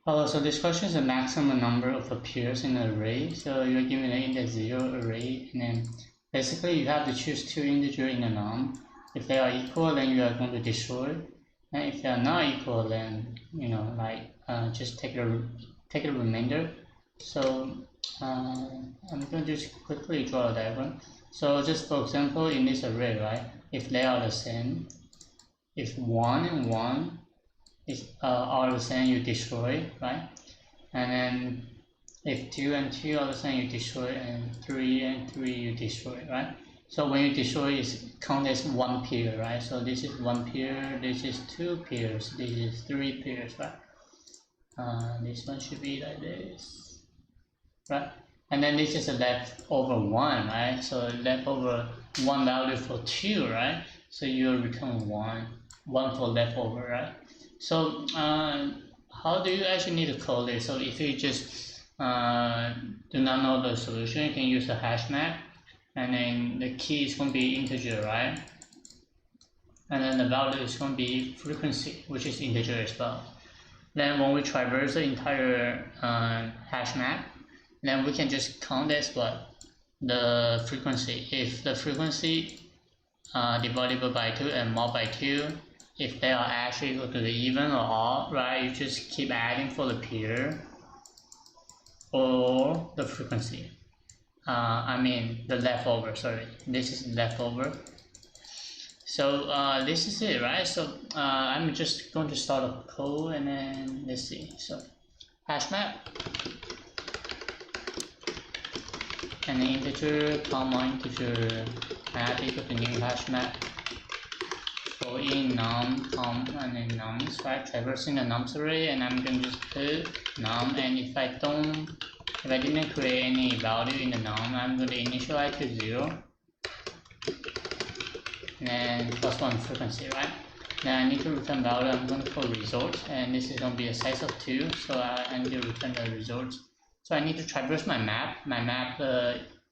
So this question is the maximum number of pairs in an array. So you're given an index 0 array, and then basically you have to choose two integers in a num. If they are equal, then you are going to destroy. And if they are not equal, then just take a remainder. So I'm going to just quickly draw a diagram. So just for example, in this array, right? If they are the same, if 1 and 1 are the same, you destroy, right? And then if 2 and 2 are the same, you destroy, and 3 and 3 you destroy, right? So when you destroy, it's counted as one pair, right? So this is one pair, this is two pairs, this is three pairs, right? This one should be like this, right? And then this is a leftover one, right? So leftover one value for 2, right? So you'll return one for leftover, right? So how do you actually need to code this? So if you just do not know the solution, you can use the hash map, and then the key is going to be integer, right? And then the value is going to be frequency, which is integer as well. Then when we traverse the entire hash map, then we can just count as what? The frequency. If the frequency divided by 2 and mod by 2, if they are actually equal to the even or odd, right, you just keep adding for the pair or the frequency. I mean the leftover, sorry, this is leftover. So this is it, right? So I'm just going to start a code, and then let's see. So hash map, and then integer, comma integer, map equal to new hash map. So in num, and then nums, right? Traversing the nums array, and I'm going to just put num, and if I didn't create any value in the num, I'm going to initialize to 0, and then +1 frequency, right? Then I need to return value. I'm going to call result, and this is going to be a size of 2, so I need to return the result. So I need to traverse my map. My map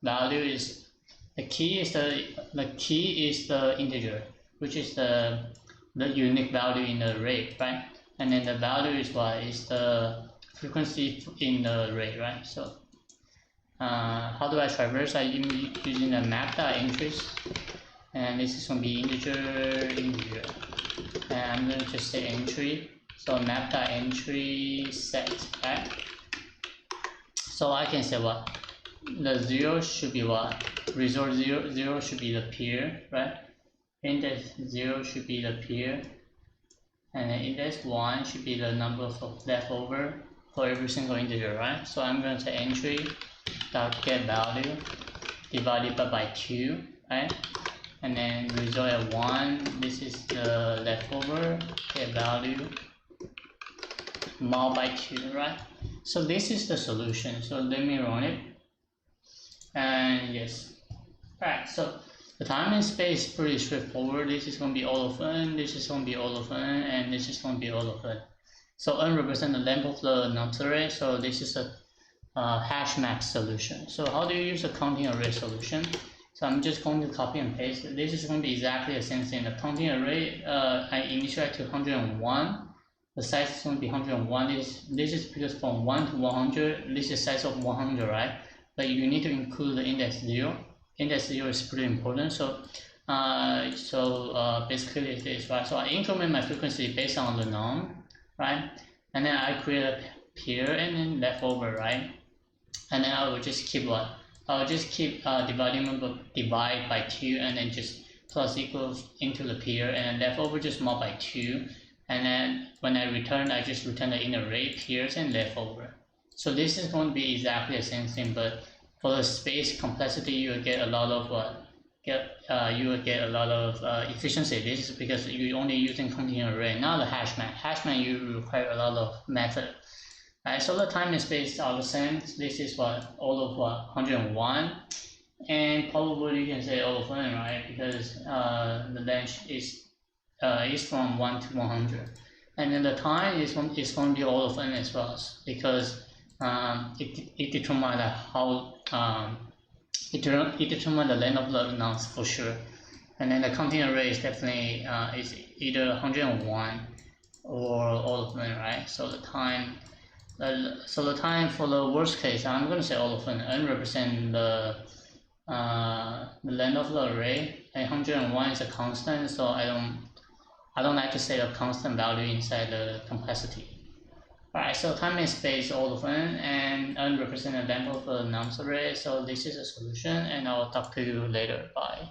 value is the key is the integer, which is the unique value in the array, right? And then the value is what is the frequency in the array, right? So how do I traverse? I'm using the map.entries, and this is going to be integer, and I'm going to just say entry. So map.entry set, right? So I can say what? The 0 should be what? Result 0 should be the pair, right? Index 0 should be the pair, and then index 1 should be the number of leftover for every single integer, right? So I'm going to say entry dot get value divided by 2, right? And then result at 1, this is the leftover, get value mod by 2, right? So this is the solution. So let me run it, and yes, right. So the time and space is pretty straightforward. This is going to be all of n, this is going to be all of n, and this is going to be all of n. So n represents the length of the nums array, so this is a hash map solution. So how do you use a counting array solution? So I'm just going to copy and paste. This is going to be exactly the same thing. The counting array, I initialize to 101. The size is going to be 101. This is because from 1 to 100, this is size of 100, right? But you need to include the index 0. Index 0 is pretty important. So basically it is, right? So I increment my frequency based on the num, right? And then I create a pair and then leftover, right? And then I will just keep what? I'll just keep divide by 2, and then just plus equals into the pair, and then leftover just mod by 2, and then when I return, I just return the in array pairs and leftover. So this is going to be exactly the same thing, but for the space complexity, you will get a lot of efficiency. This is because you're only using counting array, not the hash map. Hash map you require a lot of method. Right, so the time and space are the same. This is what all of 101, and probably you can say all of n, right? Because the length is from 1 to 100, and then the time is going to be all of n as well, because it determines how it determines the length of the nums for sure. And then the counting array is definitely is either 101 or all of n, right? So the time So the time for the worst case, I'm going to say all of n represent the length of the array. 101 is a constant, so I don't like to say a constant value inside the complexity. Alright, so time and space all of n, and n represent the length of the nums array. So this is a solution, and I'll talk to you later. Bye.